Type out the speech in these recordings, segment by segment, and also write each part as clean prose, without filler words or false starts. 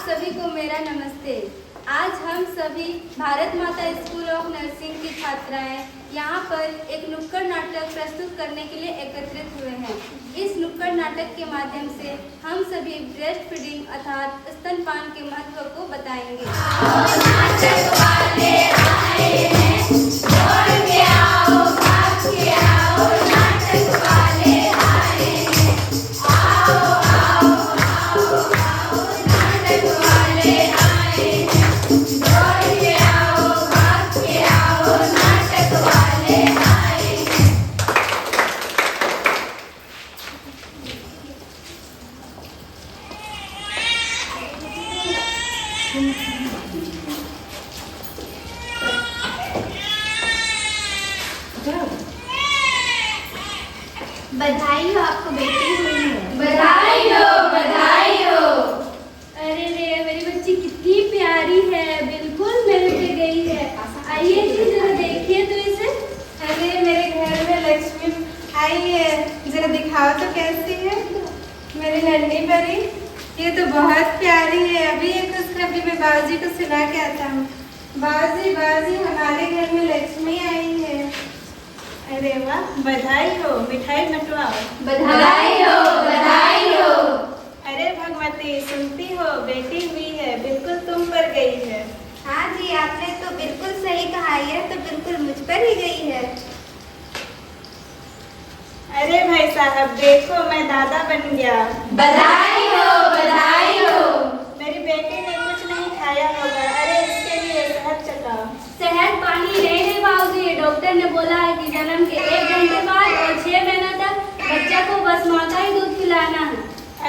सभी को मेरा नमस्ते। आज हम सभी भारत माता स्कूल ऑफ नर्सिंग की छात्राएं यहाँ पर एक नुक्कड़ नाटक प्रस्तुत करने के लिए एकत्रित हुए हैं। इस नुक्कड़ नाटक के माध्यम से हम सभी ब्रेस्ट फीडिंग अर्थात स्तनपान के महत्व को बताएंगे। नाटक वाले आए हैं, दौड़ के आओ, भाग के आओ, नाटक वाले आए हैं, आओ आओ आओ आओ, नाटक वाले आए हैं, दौड़ के आओ, भाग के आओ, नाटक वाले आए हैं। बधाई हो, आपको बेटी हुई है। बधाई हो, बधाई हो। अरे रे, मेरी बच्ची कितनी प्यारी है, बिल्कुल मेरे पे गई है। आइए जी, जरा देखिए तो इसे। अरे मेरे घर में लक्ष्मी आई है, जरा दिखाओ तो कैसी है मेरी नन्ही परी। ये तो बहुत प्यारी है। अभी एक उसका अभी मैं बाबूजी को सुना के आता हूँ। बाबूजी बाबूजी, हमारे घर में लक्ष्मी आई है। अरे वाह, बधाई हो, मिठाई बंटवाओ। बधाई हो, बधाई हो। अरे भगवती, सुनती हो, बेटी हुई है, बिल्कुल तुम पर गई है। हाँ जी, आपने तो बिल्कुल सही कहा, ये तो बिल्कुल मुझ पर ही गई है। अरे भाई साहब, देखो मैं दादा बन गया। बधाई हो, बधाई हो। मेरी बेटी ने कुछ नहीं खाया होगा। अरे इसके लिए शहद चटाओ। शहद पानी नहीं है बाबूजी, डॉक्टर ने बोला है कि जन्म के 1 घंटे बाद और 6 महीना तक बच्चा को बस माँ का ही दूध पिलाना है।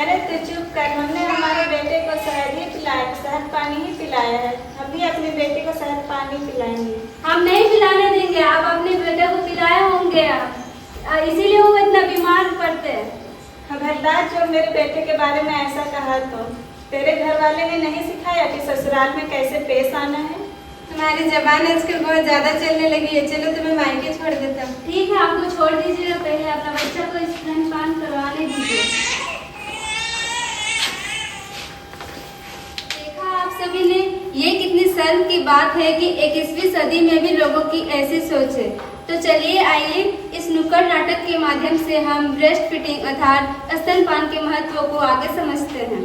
अरे तू चुप कर, हमने हमारे बेटे को शहद ही पिलाया, शहद पानी ही पिलाया है। हम भी अपनी बेटी को शहद पानी पिलाएंगे। हम नहीं पिलाने देंगे, आप अपने बेटे को पिलाए होंगे, इसीलिए वो इतना बीमार पड़ते हैं। खबरदार, जो मेरे बेटे के बारे में ऐसा कहा तो तेरे घर वाले ने नहीं सिखाया कि ससुराल में कैसे पेश आना है। तुम्हारी जबान आजकल बहुत ज्यादा चलने लगी है। चलो तुम्हें मायके छोड़ देता हूँ। ठीक है, आपको छोड़ दीजिए, पहले अपना बच्चा को स्तनपान करवाने दीजिए। देखा आप सभी ने, ये कितनी शर्म की बात है कि 21वीं सदी में भी लोगों की ऐसी सोच है। तो चलिए आइए, इस नुक्कड़ नाटक के माध्यम से हम ब्रेस्ट फीडिंग अर्थात स्तनपान के महत्व को आगे समझते हैं।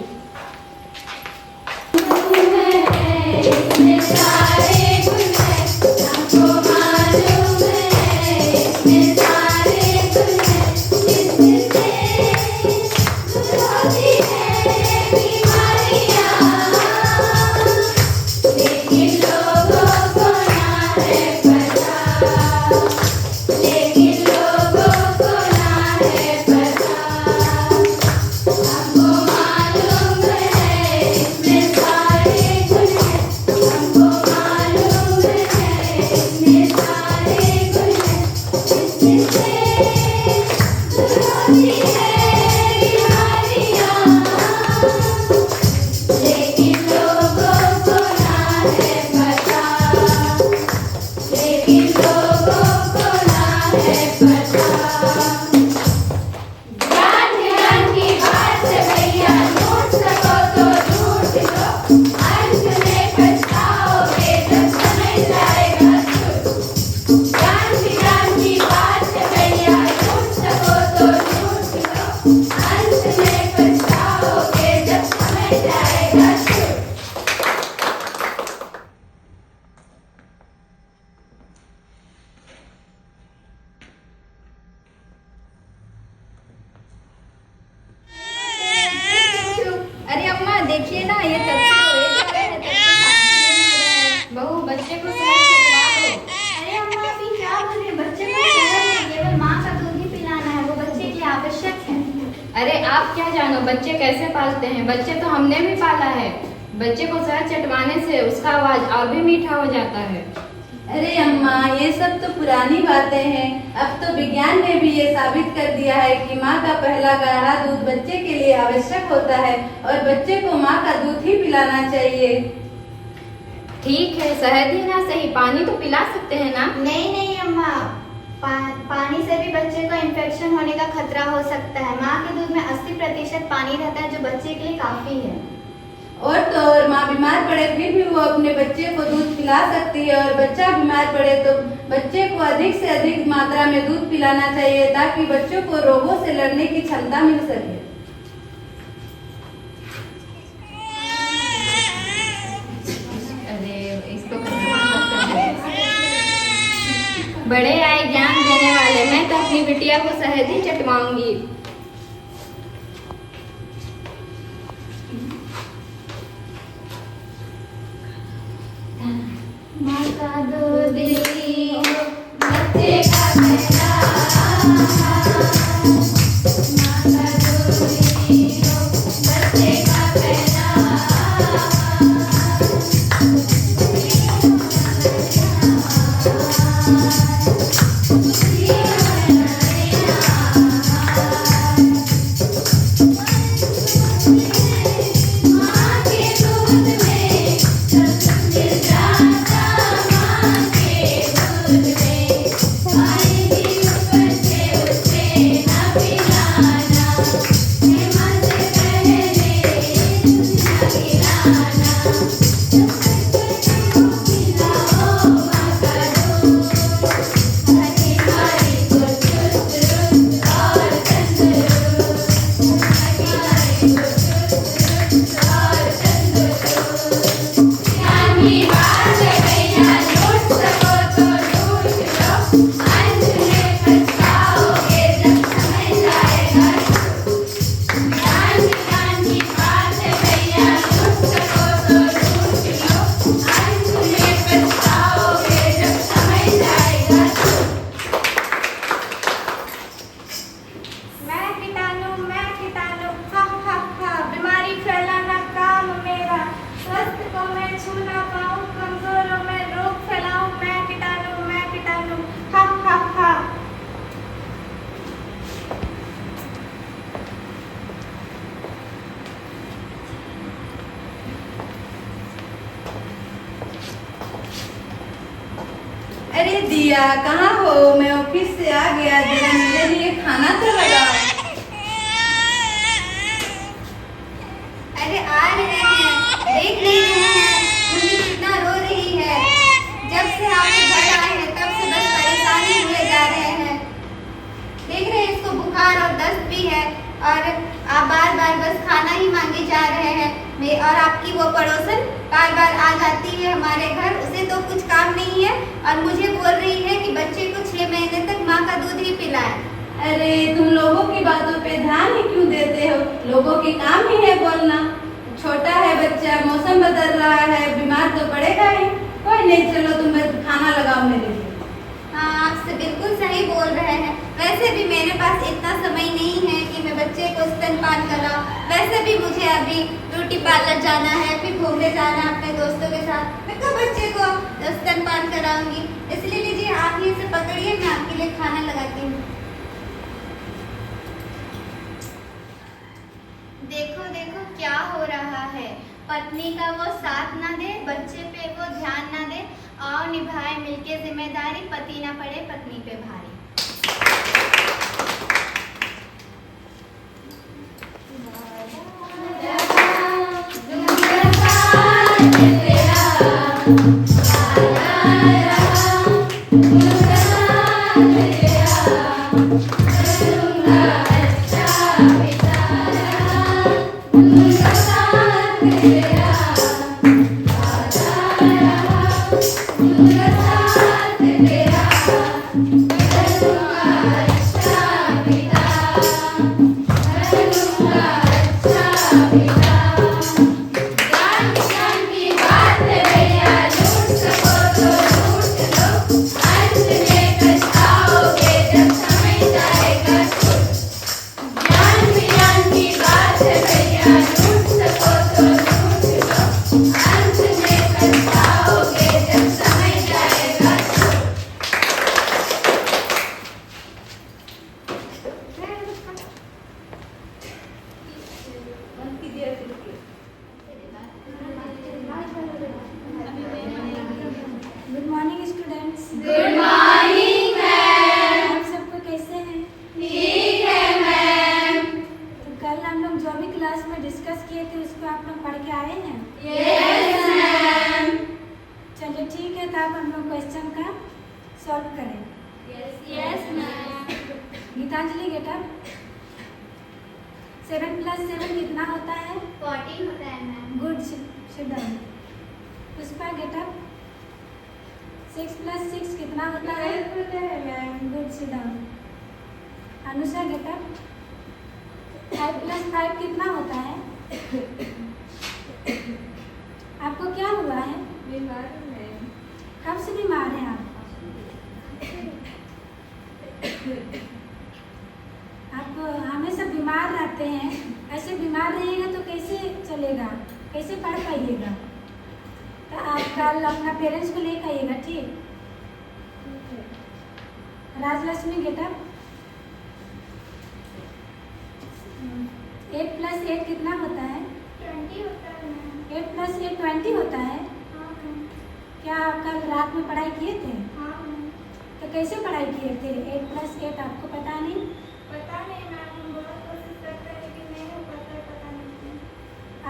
देखिए ना, ये तब से रोए जा रहे हैं, तब से बहू बच्चे को शहद पिलवा दो। अरे अम्मा, अभी क्या बोल रहे हैं? बच्चे को शहद केवल माँ का दूध ही पिलाना है, वो बच्चे के लिए आवश्यक है। अरे आप क्या जानो बच्चे कैसे पालते हैं। बच्चे तो हमने भी पाला है। बच्चे को शहद चटवाने से उसका आवाज और भी मीठा हो जाता है। अरे अम्मा, ये सब तो पुरानी बातें हैं। अब तो विज्ञान ने भी ये साबित कर दिया है कि माँ का पहला गाढ़ा दूध बच्चे के लिए आवश्यक होता है और बच्चे को माँ का दूध ही पिलाना चाहिए। ठीक है, शहद ही ना सही, पानी तो पिला सकते हैं ना। नहीं नहीं अम्मा, पानी से भी बच्चे को इन्फेक्शन होने का खतरा हो सकता है। माँ के दूध में 80% पानी रहता है, जो बच्चे के लिए काफी है। और तो और पड़े फिर भी वो अपने बच्चे को दूध पिला सकती है, और बच्चा बीमार पड़े तो बच्चे को अधिक से अधिक मात्रा में दूध पिलाना चाहिए ताकि बच्चों को रोगों से लड़ने की क्षमता मिल सके। बड़े आए ज्ञान देने वाले, मैं तो अपनी बिटिया को शहद ही चटवाऊंगी। माँ का दूध पियो, बच्चे का पहला माँ का दूध पियो, बच्चे का पहला माँ के दूध में सब मिल जाता, माँ के दूध में पानी भी ऊपर से उसे न पिलाना, माँ से पहले दुनिया गिराना, पिलाओ माँ का दूध, हरी हरी को चुस्त और तंदुरुस्त, हरी हरी को चुस्त और तंदुरुस्त। ज्ञान की बात है भैया, लूट सको तो लूट लो, अंत में पछताओगे जब समझ आएगा। ज्ञान की बात है भैया, लूट सको तो लूट लो, अंत में पछताओगे जब समझ आएगा। मैं कीटाणु, हा हा हा, बीमारी फैलाना काम मेरा, स्वस्थ को मैं छू ना पाऊं, कमजोरों में रोग फैलाऊं, मैं कीटाणु, हा हा हा। अरे दिया, कहाँ हो? मैं ऑफिस से आ गया, जरा मेरे लिए खाना तो लगाओ। अरे आ रहे हैं, देख नहीं रहे हैं मुझे कितना रो रही है। जब से आप घर आए हैं तब से बस परेशानी हुए जा रहे हैं। देख रहे हैं इसको बुखार और दस्त भी है, और आप बार बार बस खाना ही मांगे जा रहे हैं। और आपकी वो पड़ोसन बार बार आ जाती है हमारे घर, उसे तो कुछ काम नहीं है और मुझे बोल रही है कि बच्चे को 6 महीने तक माँ का दूध ही पिलाएं। अरे तुम लोगों की बातों पे ध्यान ही क्यों देते हो? लोगों के काम ही है बोलना। छोटा है बच्चा, मौसम बदल रहा है, बीमार तो पड़ेगा ही। कोई नहीं, चलो तुम बस खाना लगाओ मेरे लिए। हाँ, आपसे बिल्कुल सही बोल रहे हैं। वैसे भी मेरे पास इतना समय नहीं है कि मैं बच्चे को स्तनपान कराऊं। वैसे भी मुझे अभी ब्यूटी पार्लर जाना है, फिर घूमने जाना है अपने दोस्तों के साथ। मैं कब बच्चे को स्तनपान कराऊंगी? इसलिए लीजिए, आप ही इसे पकड़िए, मैं आपके लिए खाना लगाती हूँ। देखो देखो क्या हो रहा है। पत्नी का वो साथ ना दे, बच्चे पे वो ध्यान ना दे। आओ निभाए मिलके जिम्मेदारी, पति ना पड़े पत्नी पे भारी। ज्ञान की बात है भैया, लूट हम लोग क्वेश्चन का सॉल्व करें। Yes ma'am. Geetanjali get up. 7 + 7 कितना होता है? 14 होता है ma'am. Good, sit down. Pushpa get up. 6 + 6 कितना होता है? 12 होता है ma'am. Good, sit down. Anusha get up. 5 + 5 कितना होता है? आपको क्या हुआ है? बीमार हूँ मैम। कब से बीमार हैं आप? आप हमेशा बीमार रहते हैं, ऐसे बीमार रहिएगा तो कैसे चलेगा, कैसे पढ़ पाइएगा? तो आप कल अपना पेरेंट्स को लेकर आइएगा, ठीक? Rajalakshmi get up. 8 + 8 कितना होता है? 20 होता है मैम। 8 + 8 20 होता है। हाँ मैम। क्या आप कल रात में पढ़ाई किए थे? हाँ मैम। तो कैसे पढ़ाई किए थे? 8 + 8 आपको पता नहीं? पता नहीं मैम, हम बहुत कोशिश करते हैं लेकिन नहीं हो पाता है, पता नहीं।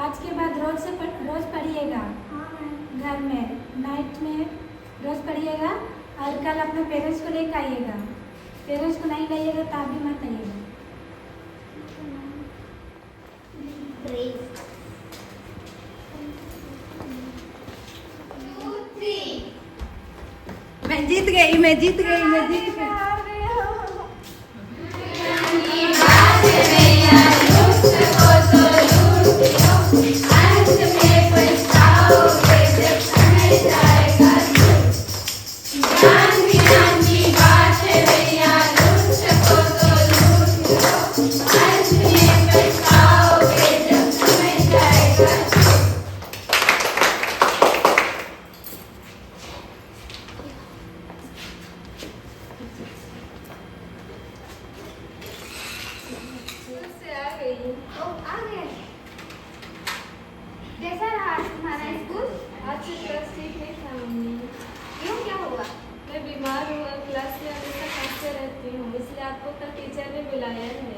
आज के बाद रोज पढ़िएगा हाँ मैम। घर में, नाइट में रोज पढ़िएगा और कल अपने पेरेंट्स को लेकर आइएगा। पेरेंट्स को नहीं लाइएगा तो आप भी मत आइएगा। मैं जीत गई, मैं जीत गई, मैं जीत गई। कैसा रहा आज तुम्हारा स्कूल? आज से क्लास ठीक नहीं था मम्मी। क्यों, क्या हुआ? मैं बीमार हूँ और क्लास में हमेशा खांसते रहती हूँ, इसलिए आपको कल टीचर ने बुलाया है।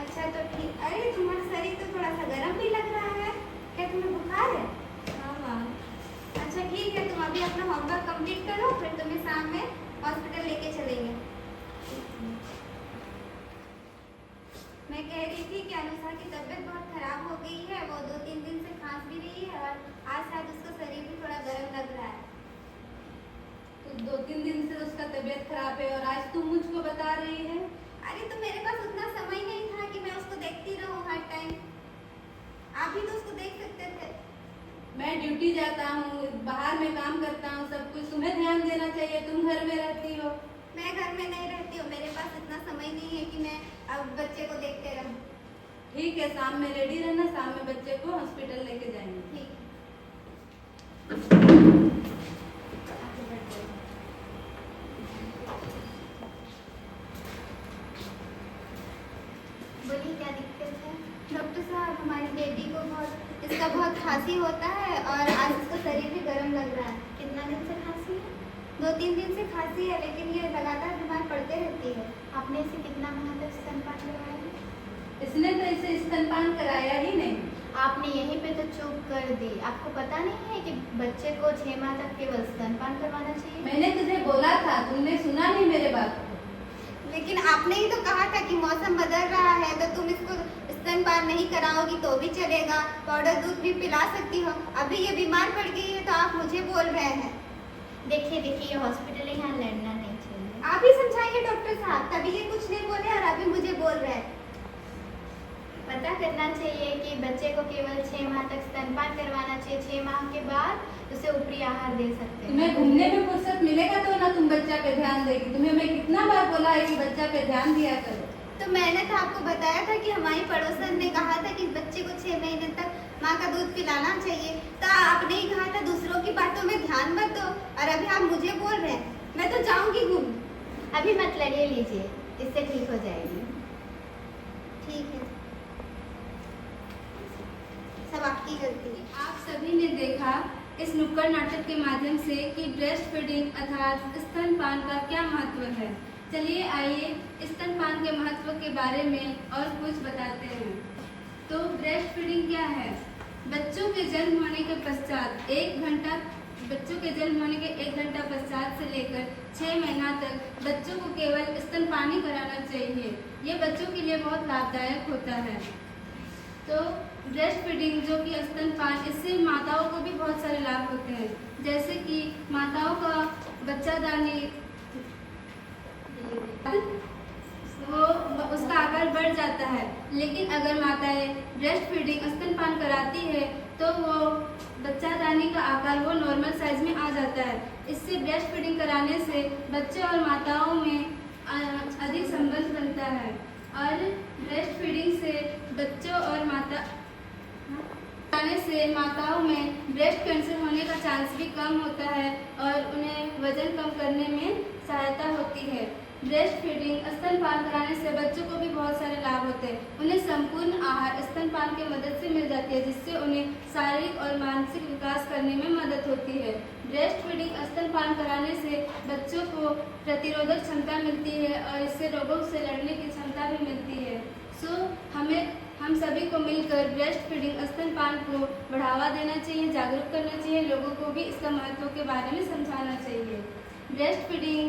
अच्छा तो ठीक। अरे तुम्हारा शरीर तो थोड़ा सा गर्म भी लग रहा है, क्या तुम्हें बुखार है? हाँ हाँ। अच्छा ठीक है, तुम अभी अपना होमवर्क कंप्लीट करो, फिर तुम्हें शाम में हॉस्पिटल लेके चलेंगे। मैं कह रही थी कि अनुषा की तबीयत बहुत खराब हो गई है, वो 2-3 दिन से खांस भी रही है और आज शायद उसका शरीर भी थोड़ा गर्म लग रहा है। तो 2-3 दिन से उसका तबीयत खराब है और आज तुम मुझको बता रही है? अरे तो मेरे पास उतना समय नहीं था कि मैं उसको देखती रहूं हर टाइम। आप भी तो उसको देख सकते थे। मैं ड्यूटी जाता हूँ, बाहर में काम करता हूँ, सब कुछ तुम्हें ध्यान देना चाहिए, तुम घर में रहती हो। मैं घर में नहीं रहती हूँ, मेरे पास इतना समय नहीं है कि मैं अब बच्चे को देखते रहूं। ठीक है, शाम में रेडी रहना, शाम में बच्चे को हॉस्पिटल लेके जाएंगे। ठीक। बोलिए क्या दिक्कत है? डॉक्टर साहब, हमारी बेटी को इसका बहुत खांसी होता है और आज इसका शरीर भी गर्म लग रहा है। कितना दिन से खांसी है? 2-3 दिन से खांसी है, लेकिन ये लगातार बीमार पड़ते रहती है। आपने इसे कितना माह तक स्तनपान करवाया है? इसने तो इसे स्तनपान कराया ही नहीं। आपने यहीं पे तो चूक कर दी। आपको पता नहीं है कि बच्चे को 6 माह तक केवल स्तनपान करवाना चाहिए? मैंने तुझे बोला था, तुमने सुना नहीं मेरे बात को। लेकिन आपने ही तो कहा था कि मौसम बदल रहा है तो तुम इसको स्तनपान नहीं कराओगी तो भी चलेगा, पाउडर दूध भी पिला सकती हो। अभी ये बीमार पड़ गई है तो आप मुझे बोल रहे हैं। देखिए देखिए, ये हॉस्पिटल यहाँ लड़ना नहीं चाहिए। आप ही समझाइए डॉक्टर साहब, तभी ये कुछ नहीं बोले और अभी मुझे बोल रहे हैं। पता करना चाहिए कि बच्चे को केवल 6 माह तक स्तनपान करवाना चाहिए। 6 माह के बाद उसे ऊपरी आहार दे सकते हैं। तुम्हें घूमने में फुर्सत मिलेगा तो ना तुम बच्चा पे ध्यान देगी। तुम्हें मैं कितना बार बोला है कि बच्चा पे ध्यान दिया करो। तो मैंने तो आपको बताया था कि हमारी पड़ोसन ने कहा था कि बच्चे को 6 महीने तक माँ का दूध पिलाना चाहिए। तो आपने ही कहा था दूसरों की बातों में ध्यान मत दो और अभी आप मुझे बोल रहे हैं। मैं तो जाऊंगी घूम। अभी मत लड़िए, लीजिए, इससे ठीक हो जाएगी। ठीक है, सब आपकी गलती है। आप सभी ने देखा इस नुक्कड़ नाटक के माध्यम से कि ब्रेस्ट फीडिंग अर्थात स्तनपान का क्या महत्व है। चलिए आइए स्तनपान के महत्व के बारे में और कुछ बताते हैं। तो ब्रेस्ट फीडिंग क्या है? बच्चों के जन्म होने के पश्चात 1 घंटा बच्चों के जन्म होने के 1 घंटा पश्चात से लेकर 6 महीना तक बच्चों को केवल स्तनपानी कराना चाहिए। ये बच्चों के लिए बहुत लाभदायक होता है। तो ब्रेस्ट फीडिंग जो कि स्तनपान, इससे माताओं को भी बहुत सारे लाभ होते हैं, जैसे कि माताओं का बच्चादानी उसका आकार बढ़ जाता है। लेकिन अगर माताएं ब्रेस्ट फीडिंग स्तनपान कराती है तो वो बच्चादानी का आकार वो नॉर्मल साइज में आ जाता है। इससे ब्रेस्ट फीडिंग कराने से बच्चे और माताओं में अधिक संबंध बनता है और ब्रेस्ट फीडिंग से बच्चों और कराने से माताओं में ब्रेस्ट कैंसर होने का चांस भी कम होता है और उन्हें वजन कम करने में सहायता होती है। ब्रेस्ट फीडिंग स्तनपान कराने से बच्चों को भी बहुत सारे लाभ होते हैं। उन्हें संपूर्ण आहार स्तनपान की मदद से मिल जाती है, जिससे उन्हें शारीरिक और मानसिक विकास करने में मदद होती है। ब्रेस्ट फीडिंग स्तनपान कराने से बच्चों को प्रतिरोधक क्षमता मिलती है और इससे रोगों से लड़ने की क्षमता भी मिलती है। हम सभी को मिलकर ब्रेस्ट फीडिंग स्तनपान को बढ़ावा देना चाहिए, जागरूक करना चाहिए, लोगों को भी इसका महत्व के बारे में समझाना चाहिए। ब्रेस्ट फीडिंग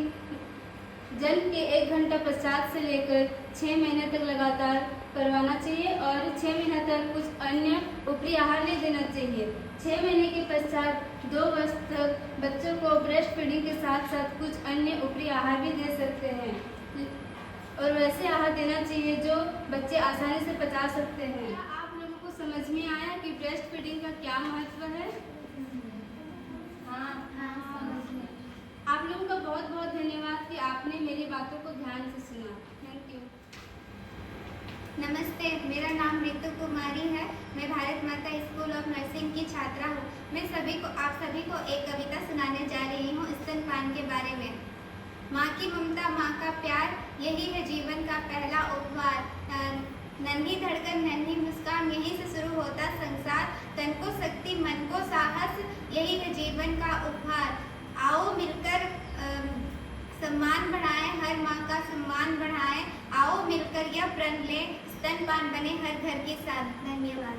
जन्म के 1 घंटा पश्चात से लेकर 6 महीने तक लगातार करवाना चाहिए और 6 महीने तक कुछ अन्य ऊपरी आहार नहीं देना चाहिए। 6 महीने के पश्चात 2 वर्ष तक बच्चों को ब्रेस्ट फीडिंग के साथ साथ कुछ अन्य ऊपरी आहार भी दे सकते हैं और वैसे आहार देना चाहिए जो बच्चे आसानी से पचा सकते हैं। क्या आप लोगों को समझ में आया कि ब्रेस्ट फीडिंग का क्या महत्व है? आप लोगों का बहुत बहुत धन्यवाद कि आपने मेरी बातों को ध्यान से सुना। Thank you. नमस्ते, मेरा नाम रितु कुमारी है। मैं भारत माता स्कूल ऑफ नर्सिंग की छात्रा हूँ। मैं आप सभी को एक कविता सुनाने जा रही हूँ स्तनपान के बारे में। माँ की ममता, माँ का प्यार, यही है जीवन का पहला उपहार। नन्ही धड़कन, नन्ही मुस्कान, यहीं से शुरू होता संसार। तन को शक्ति, मन को साहस, यही है जीवन का उपहार। आओ मिलकर सम्मान बढ़ाएं, हर माँ का सम्मान बढ़ाएं। आओ मिलकर यह प्रण लें, स्तनपान बने हर घर के साथ। धन्यवाद।